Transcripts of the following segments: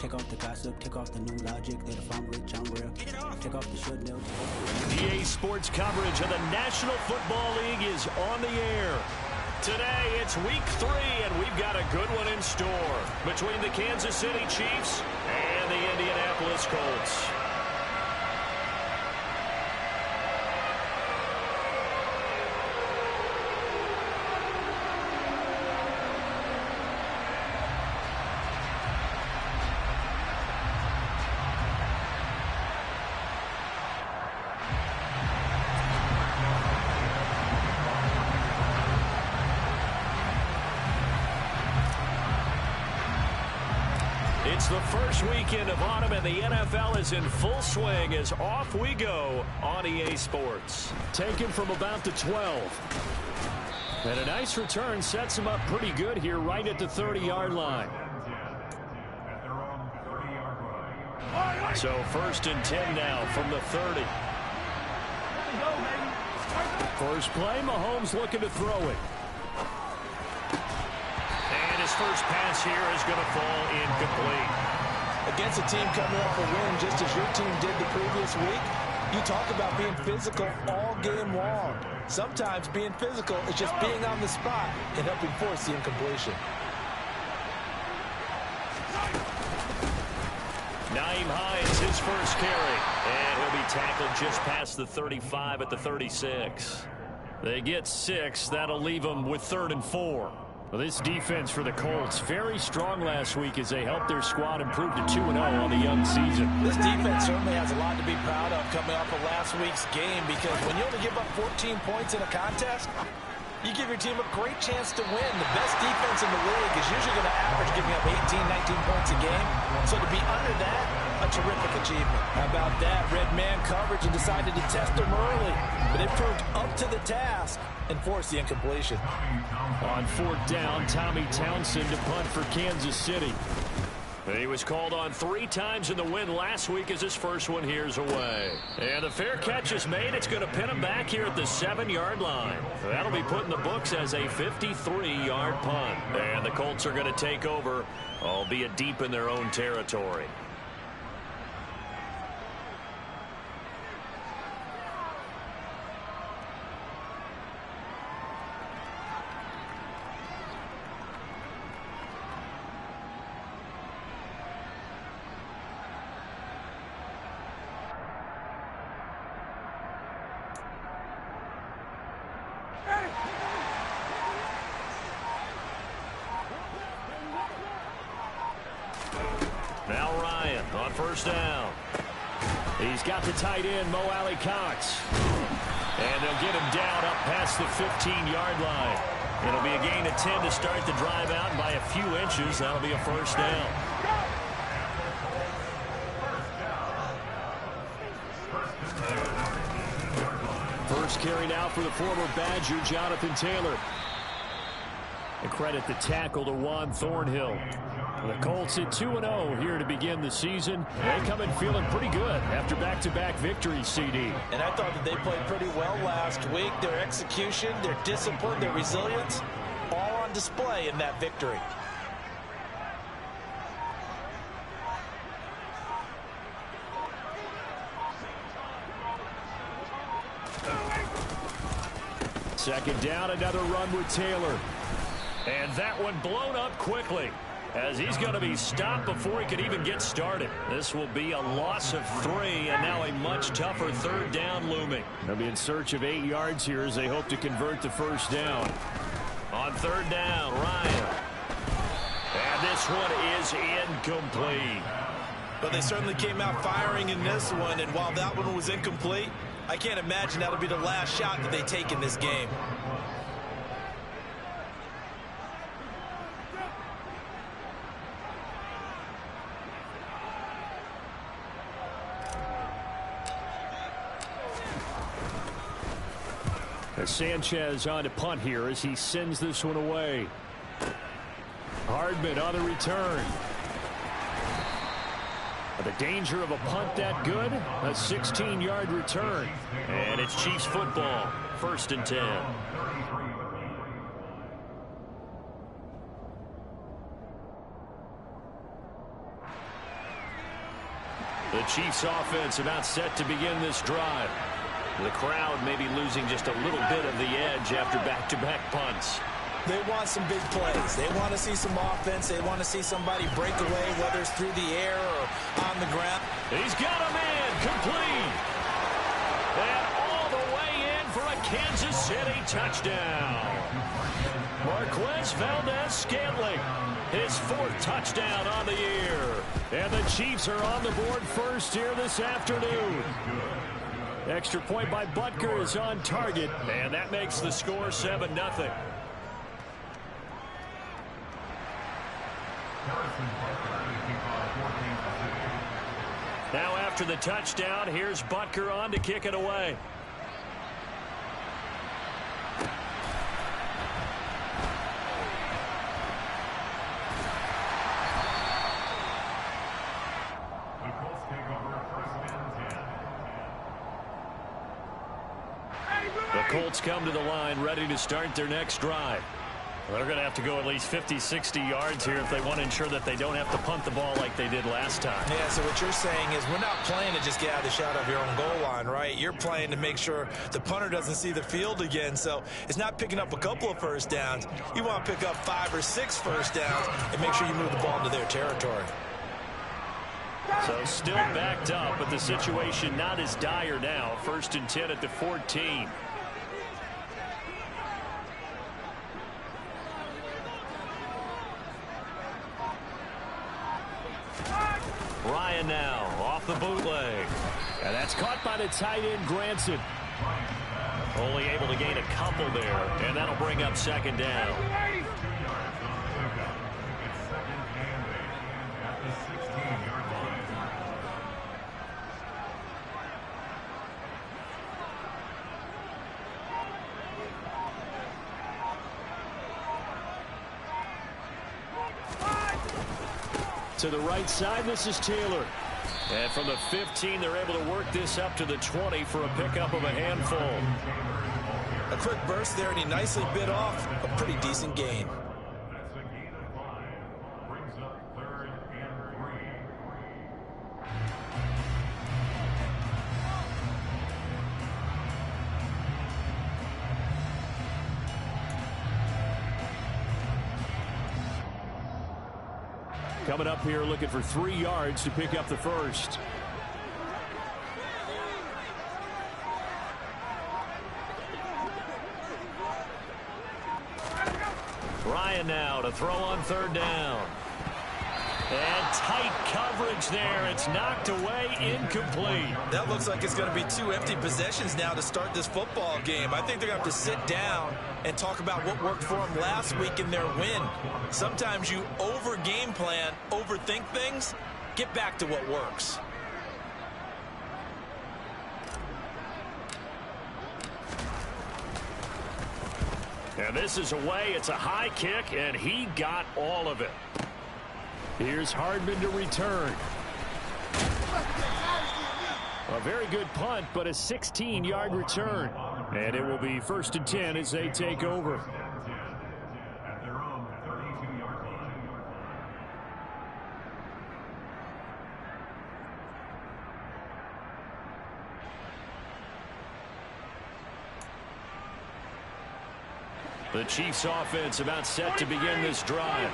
Take off the gossip, take off the new logic that if I'm rich, I'm real. Take off the should know. EA Sports coverage of the National Football League is on the air. Today, it's week 3, and we've got a good one in store between the Kansas City Chiefs and the Indianapolis Colts. It's the first weekend of autumn, and the NFL is in full swing as off we go on EA Sports. Taken from about the 12. And a nice return sets him up pretty good here right at the 30-yard line. So 1st and 10 now from the 30. First play, Mahomes looking to throw it. His first pass here is going to fall incomplete. Against a team coming off a win just as your team did the previous week, you talk about being physical all game long. Sometimes being physical is just being on the spot and helping force the incompletion. Nyheim Hines, his first carry, and he'll be tackled just past the 35 at the 36. They get 6. That'll leave them with 3rd and 4. Well, this defense for the Colts, very strong last week as they helped their squad improve to 2-0 on the young season. This defense certainly has a lot to be proud of coming off of last week's game, because when you only give up 14 points in a contest, you give your team a great chance to win. The best defense in the league is usually going to average giving up 18, 19 points a game. So to be under that, a terrific achievement. How about that? Red man coverage and decided to test them early. But they proved up to the task and forced the incompletion. On 4th down, Tommy Townsend to punt for Kansas City. He was called on 3 times in the win last week as his first one here's away. And the fair catch is made. It's going to pin him back here at the 7-yard line. That'll be put in the books as a 53-yard punt. And the Colts are going to take over, albeit deep in their own territory. Now Ryan on 1st down. He's got the tight end, Mo Alley Cox. And they'll get him down up past the 15-yard line. It'll be a gain of 10 to start the drive out, and by a few inches, that'll be a 1st down. First carry now for the former Badger, Jonathan Taylor. And credit the tackle to Juan Thornhill. The Colts at 2-0 here to begin the season. They come in feeling pretty good after back-to-back victories, CD. And I thought that they played pretty well last week. Their execution, their discipline, their resilience, all on display in that victory. Second down, another run with Taylor. And that one blown up quickly, as he's going to be stopped before he could even get started. This will be a loss of 3, and now a much tougher 3rd down looming. They'll be in search of 8 yards here as they hope to convert the 1st down. On 3rd down, Ryan. And this one is incomplete. But they certainly came out firing in this one, and while that one was incomplete, I can't imagine that'll be the last shot that they take in this game. Sanchez on to punt here as he sends this one away. Hardman on the return. The danger of a punt that good? A 16-yard return. And it's Chiefs football. 1st and 10. The Chiefs offense about set to begin this drive. The crowd may be losing just a little bit of the edge after back-to-back punts. They want some big plays. They want to see some offense. They want to see somebody break away, whether it's through the air or on the ground. He's got a man complete. And all the way in for a Kansas City touchdown. Marquez Valdez-Scantling, his 4th touchdown on the year. And the Chiefs are on the board first here this afternoon. Extra point by Butker is on target, and that makes the score 7-0. Now after the touchdown, here's Butker on to kick it away. The Colts come to the line ready to start their next drive. They're going to have to go at least 50, 60 yards here if they want to ensure that they don't have to punt the ball like they did last time. Yeah, so what you're saying is we're not playing to just get out of the shot of your own goal line, right? You're playing to make sure the punter doesn't see the field again. So it's not picking up a couple of first downs. You want to pick up 5 or 6 first downs and make sure you move the ball into their territory. So still backed up, but the situation not as dire now. 1st and 10 at the 14. Ryan now off the bootleg. And that's caught by the tight end, Granson. Only able to gain a couple there, and that'll bring up 2nd down. To the right side, this is Taylor. And from the 15, they're able to work this up to the 20 for a pickup of a handful. A quick burst there, and he nicely bit off a pretty decent gain. Coming up here looking for 3 yards to pick up the first. Ryan now to throw on 3rd down. And tight coverage there. It's knocked away, incomplete. That looks like it's going to be 2 empty possessions now to start this football game. I think they're going to have to sit down and talk about what worked for them last week in their win. Sometimes you over-game plan, overthink things. Get back to what works. And this is away. It's a high kick, and he got all of it. Here's Hardman to return. A very good punt, but a 16-yard return. And it will be 1st and 10 as they take over. The Chiefs offense about set to begin this drive.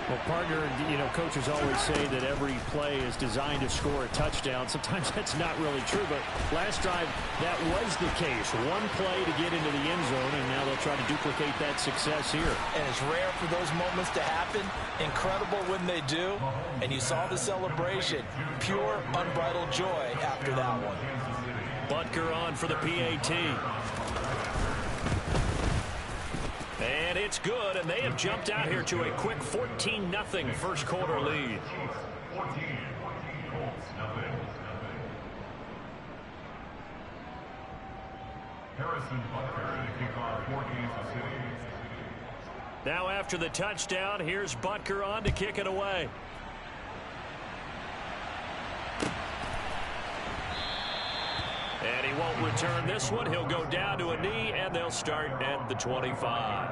Well, partner, you know, coaches always say that every play is designed to score a touchdown. Sometimes that's not really true, but last drive that was the case. One play to get into the end zone, and now they'll try to duplicate that success here. And it's rare for those moments to happen. Incredible when they do. And you saw the celebration. Pure, unbridled joy after that one. Butker on for the PAT. And it's good, and they have jumped out here to a quick 14-0 first quarter lead. Now after the touchdown, here's Butker on to kick it away. And he won't return this one. He'll go down to a knee, and they'll start at the 25.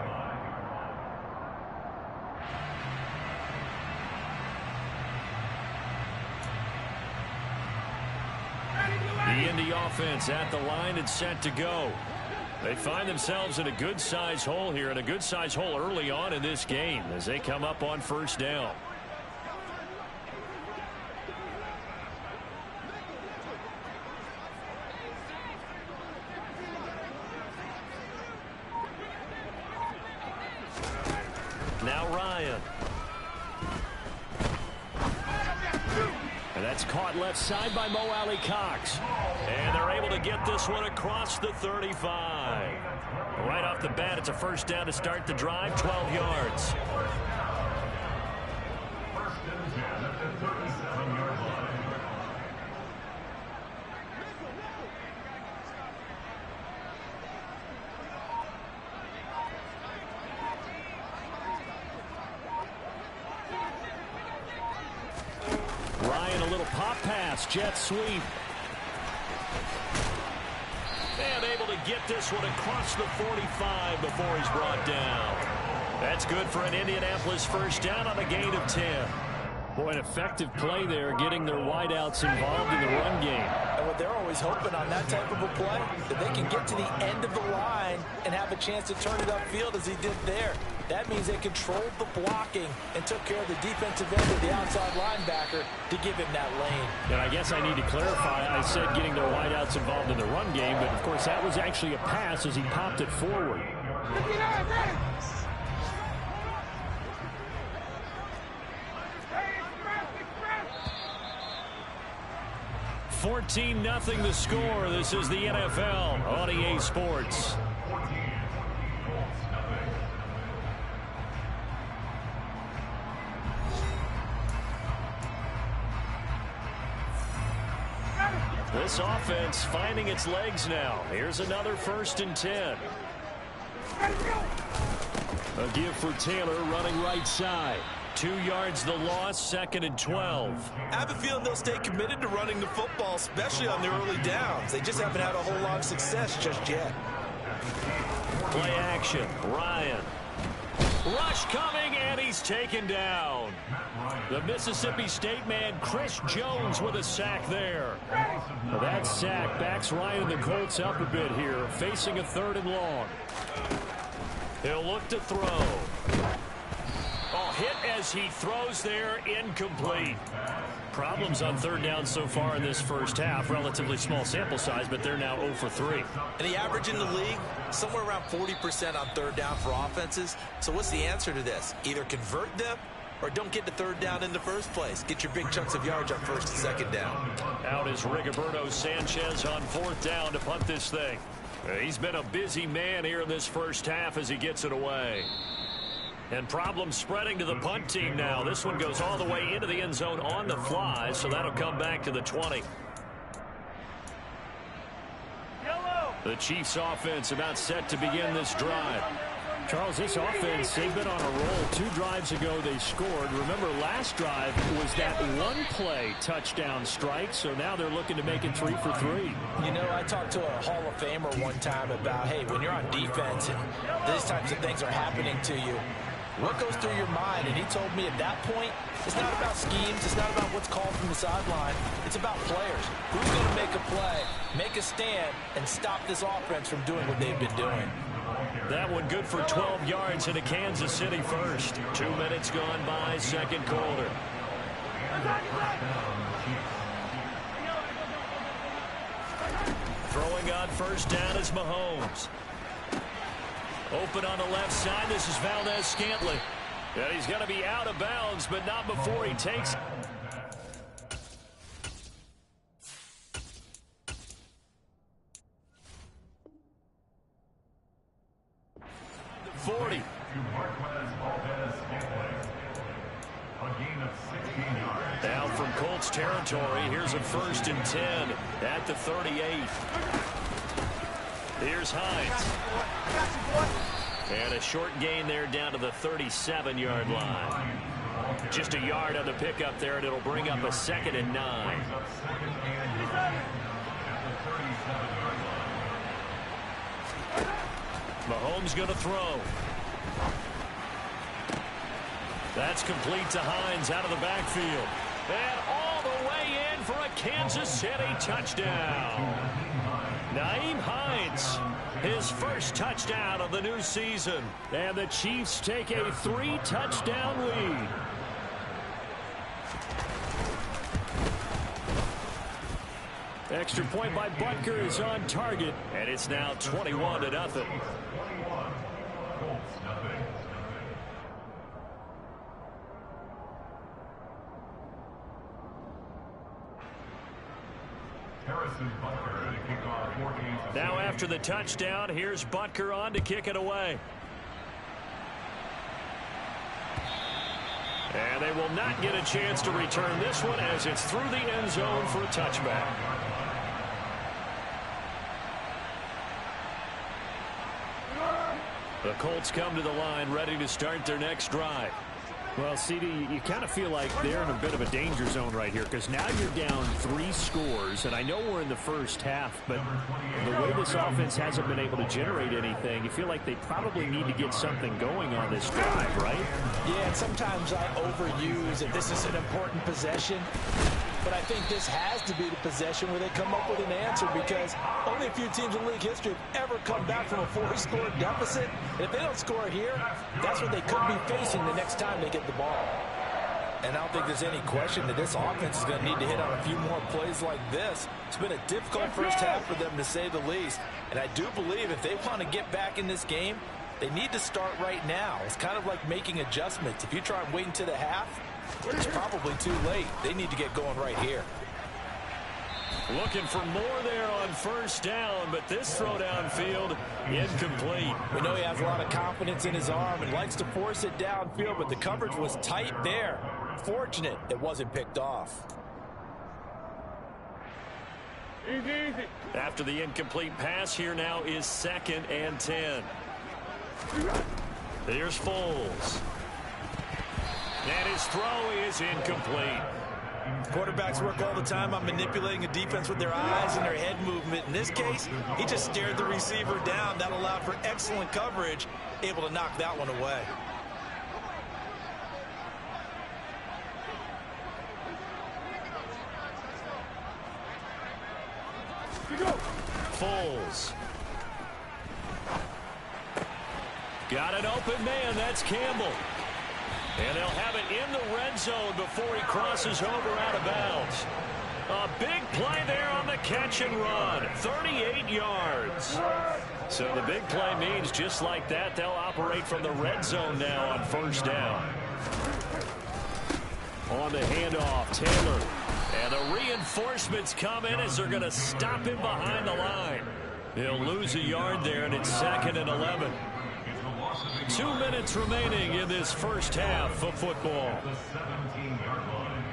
Indy offense at the line and set to go. They find themselves in a good-sized hole here, and a good-sized hole early on in this game as they come up on first down. Now Ryan. And that's caught left side by Mo Alley Cox. And they're able to get this one across the 35. Right off the bat, it's a first down to start the drive, 12 yards. First and 10 at the 37-yard line. Ryan, a little pop pass, jet sweep. And able to get this one across the 45 before he's brought down. That's good for an Indianapolis first down on a gain of 10. Boy, an effective play there, getting their wideouts involved in the run game. And what they're always hoping on that type of a play, that they can get to the end of the line and have a chance to turn it upfield as he did there. That means they controlled the blocking and took care of the defensive end of the outside linebacker to give him that lane. And I guess I need to clarify, I said getting their wideouts involved in the run game, but of course that was actually a pass as he popped it forward. 14-0 the score. This is the NFL on EA Sports. This offense finding its legs now. Here's another 1st and 10. A give for Taylor running right side. 2 yards the loss, 2nd and 12. I have a feeling they'll stay committed to running the football, especially on the early downs. They just haven't had a whole lot of success just yet. Play action. Ryan. Rush coming, and he's taken down. The Mississippi State man, Chris Jones, with a sack there. Well, that sack backs Ryan and the Colts up a bit here, facing a 3rd and long. He'll look to throw. Oh, hit as he throws there, incomplete. Problems on 3rd down so far in this first half. Relatively small sample size, but they're now 0 for 3. And the average in the league, somewhere around 40% on 3rd down for offenses. So what's the answer to this? Either convert them or don't get to 3rd down in the first place. Get your big chunks of yards on 1st and 2nd down. Out is Rigoberto Sanchez on 4th down to punt this thing. He's been a busy man here in this first half as he gets it away. And problems spreading to the punt team now. This one goes all the way into the end zone on the fly, so that'll come back to the 20. The Chiefs offense about set to begin this drive. Charles, this offense, they've been on a roll. 2 drives ago they scored. Remember, last drive was that one-play touchdown strike, so now they're looking to make it 3 for 3. You know, I talked to a Hall of Famer one time about, hey, when you're on defense and these types of things are happening to you, what goes through your mind? And he told me at that point, it's not about schemes. It's not about what's called from the sideline. It's about players. Who's going to make a play, make a stand, and stop this offense from doing what they've been doing? That one good for 12 yards into Kansas City first. 2 minutes gone by, 2nd quarter. Throwing on 1st down is Mahomes. Open on the left side. This is Valdez-Scantling. And he's going to be out of bounds, but not before he takes it. 40. Down from Colts territory. Here's a 1st and 10 at the 38. Here's Hines. And a short gain there down to the 37-yard line. Just a yard on the pickup there, and it'll bring up a 2nd and 9. Mahomes going to throw. That's complete to Hines out of the backfield. And all the way in for a Kansas City touchdown. Nyheim Hines, his first touchdown of the new season. And the Chiefs take a 3-touchdown lead. Extra point by Butker is on target. And it's now 21-0. Colts, nothing. Harrison Butker to kick off 14. Now after the touchdown, here's Butker on to kick it away. And they will not get a chance to return this one as it's through the end zone for a touchback. The Colts come to the line ready to start their next drive. Well, CD, you kind of feel like they're in a bit of a danger zone right here because now you're down 3 scores, and I know we're in the first half, but the way this offense hasn't been able to generate anything, you feel like they probably need to get something going on this drive, right? Yeah, and sometimes I overuse that this is an important possession, but I think this has to be the possession where they come up with an answer because only a few teams in league history have ever come back from a 4-score deficit. And if they don't score here, that's what they could be facing the next time they get the ball. And I don't think there's any question that this offense is going to need to hit on a few more plays like this. It's been a difficult first half for them, to say the least. And I do believe if they want to get back in this game, they need to start right now. It's kind of like making adjustments. If you try and wait until the half, it's probably too late. They need to get going right here. Looking for more there on first down, but this throw downfield incomplete. We know he has a lot of confidence in his arm and likes to force it downfield, but the coverage was tight there. Fortunate it wasn't picked off. After the incomplete pass, here now is 2nd and 10. Here's Foles. And his throw is incomplete. Quarterbacks work all the time on manipulating a defense with their eyes and their head movement. In this case, he just stared the receiver down. That allowed for excellent coverage, able to knock that one away. Foles. Got an open man. That's Campbell. And they'll have it in the red zone before he crosses over out of bounds. A big play there on the catch and run. 38 yards. So the big play means just like that, they'll operate from the red zone now on first down. On the handoff, Taylor. And the reinforcements come in as they're going to stop him behind the line. He'll lose a yard there, and it's 2nd and 11. 2 minutes remaining in this first half of football. The 17-yard line.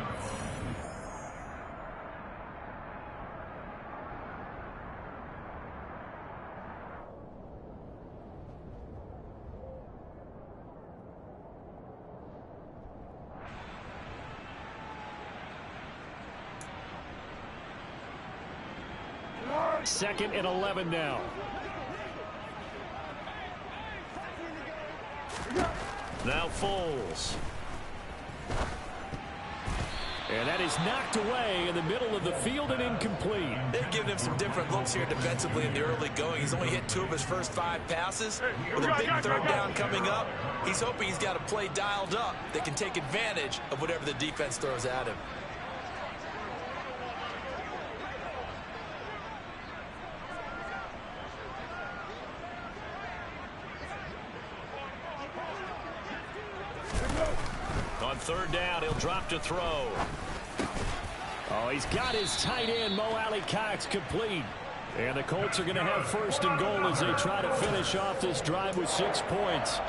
Second and 11 now. Now Foles. And that is knocked away in the middle of the field and incomplete. They've given him some different looks here defensively in the early going. He's only hit 2 of his first 5 passes. With a big third down coming up, he's hoping he's got a play dialed up that can take advantage of whatever the defense throws at him. On third down, he'll drop to throw. Oh, he's got his tight end, Mo Alley-Cox, complete. And the Colts are going to have first and goal as they try to finish off this drive with 6 points.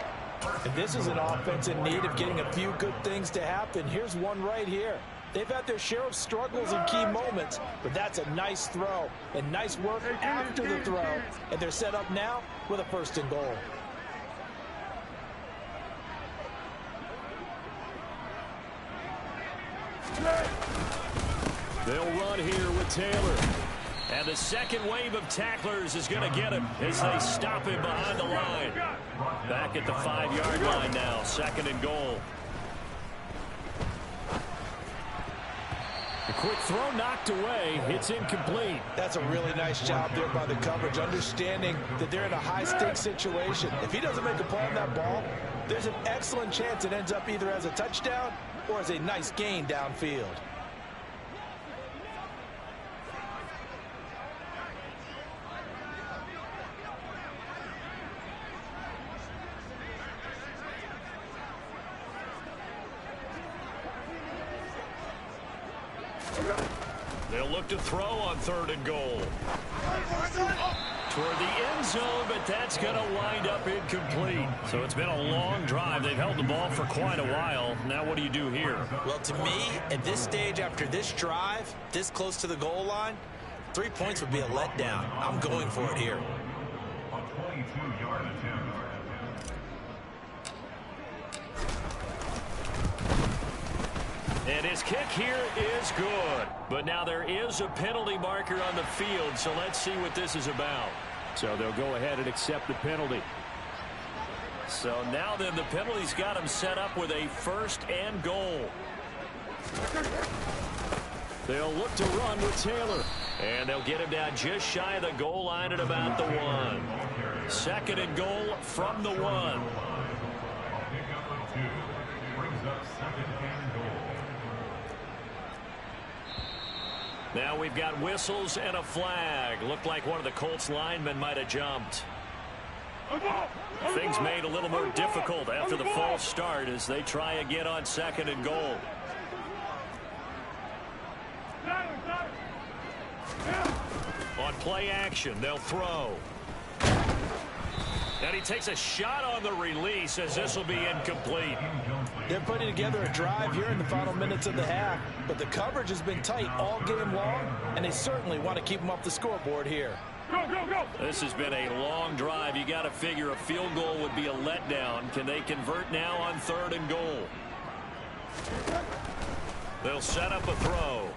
And this is an offense in need of getting a few good things to happen. Here's one right here. They've had their share of struggles in key moments, but that's a nice throw and nice work after the throw. And they're set up now with a first and goal. They'll run here with Taylor. And the second wave of tacklers is going to get him as they stop him behind the line. Back at the 5-yard line now, 2nd and goal. The quick throw knocked away. It's incomplete. That's a really nice job there by the coverage, understanding that they're in a high-stakes situation. If he doesn't make a play on that ball, there's an excellent chance it ends up either as a touchdown or as a nice gain downfield. They'll look to throw on 3rd and goal. Toward the end zone, but that's going to wind up incomplete. So it's been a long drive. They've held the ball for quite a while. Now what do you do here? Well, to me, at this stage after this drive, this close to the goal line, 3 points would be a letdown. I'm going for it here. A 22-yard attempt. And his kick here is good. But now there is a penalty marker on the field, so let's see what this is about. So they'll go ahead and accept the penalty. So now then the penalty's got him set up with a 1st and goal. They'll look to run with Taylor. And they'll get him down just shy of the goal line at about the 1. 2nd and goal from the 1. A pickup of 2. Brings up 2nd and goal. Now we've got whistles and a flag. Looked like one of the Colts linemen might have jumped. Things made a little more difficult after the false start as they try again on 2nd and goal. On play action, they'll throw. And he takes a shot on the release as this will be incomplete. They're putting together a drive here in the final minutes of the half, but the coverage has been tight all game long, and they certainly want to keep them off the scoreboard here. This has been a long drive. You got to figure a field goal would be a letdown. Can they convert now on 3rd and goal? They'll set up a throw.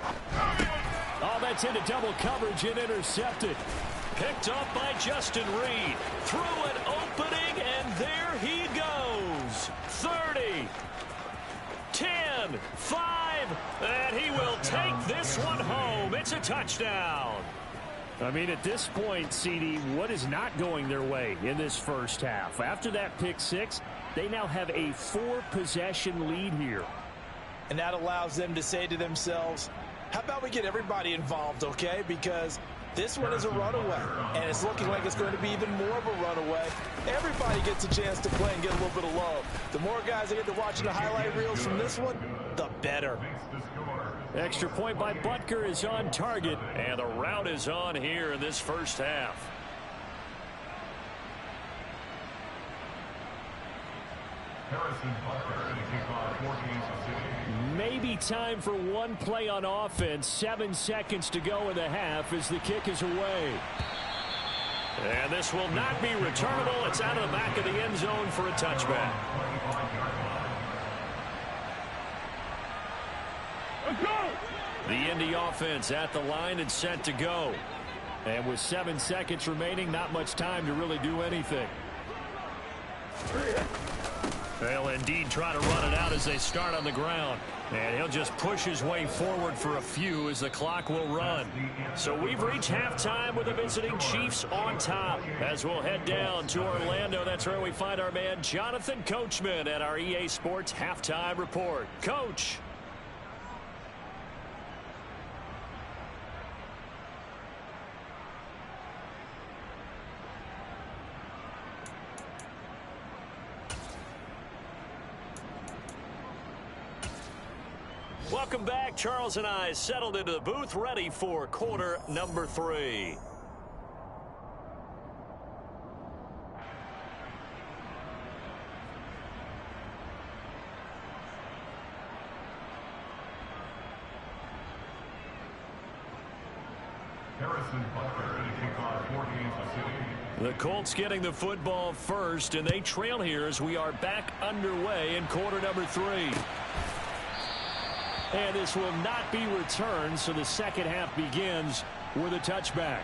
Oh, that's into double coverage and intercepted. Picked up by Justin Reed. Through an opening, and there he goes. 30, 10, 5, and he will take this one home. It's a touchdown. I mean, at this point, CD, what is not going their way in this first half? After that pick 6, they now have a 4-possession lead here. And that allows them to say to themselves, how about we get everybody involved, okay? Because this one is a runaway, and it's looking like it's going to be even more of a runaway. Everybody gets a chance to play and get a little bit of love. The more guys that get to watching the highlight reels from this one, the better. Extra point by Butker is on target, and the route is on here in this first half. Harrison Butker to kick off for Kansas City. Maybe time for one play on offense. 7 seconds to go in the half as the kick is away. And this will not be returnable. It's out of the back of the end zone for a touchback. The Indy offense at the line and set to go. And with 7 seconds remaining, not much time to really do anything. They'll indeed try to run it out as they start on the ground. And he'll just push his way forward for a few as the clock will run. So we've reached halftime with the visiting Chiefs on top. As we'll head down to Orlando, that's where we find our man Jonathan Coachman at our EA Sports Halftime Report. Coach. Welcome back. Charles and I settled into the booth, ready for quarter number 3. Harrison Butker to kick off for Kansas City. The Colts getting the football first, and they trail here as we are back underway in quarter number 3. And this will not be returned, so the second half begins with a touchback.